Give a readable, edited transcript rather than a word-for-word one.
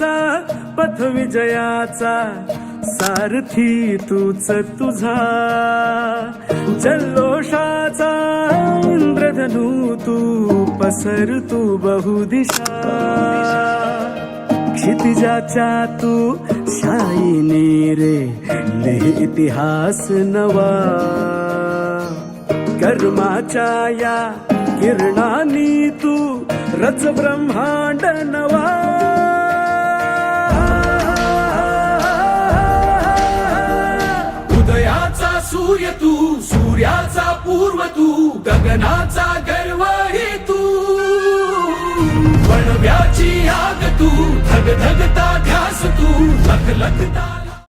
माझा पथ विजयाचा सारथी तूच तुझा जल्लोषाचा इंद्रधनू तू पसर तू बहुदिशा क्षितिजाच्या तू शाईने रे लिह इतिहास नवा कर्माच्या या किरणांनी तू रच ब्रह्मांड नवा उदयाचा सूर्य तू सूर्याचा पूर्व तू गगनाचा गर्व हे तू वणव्याची आग तू धगधगता ध्यास तू लखलखता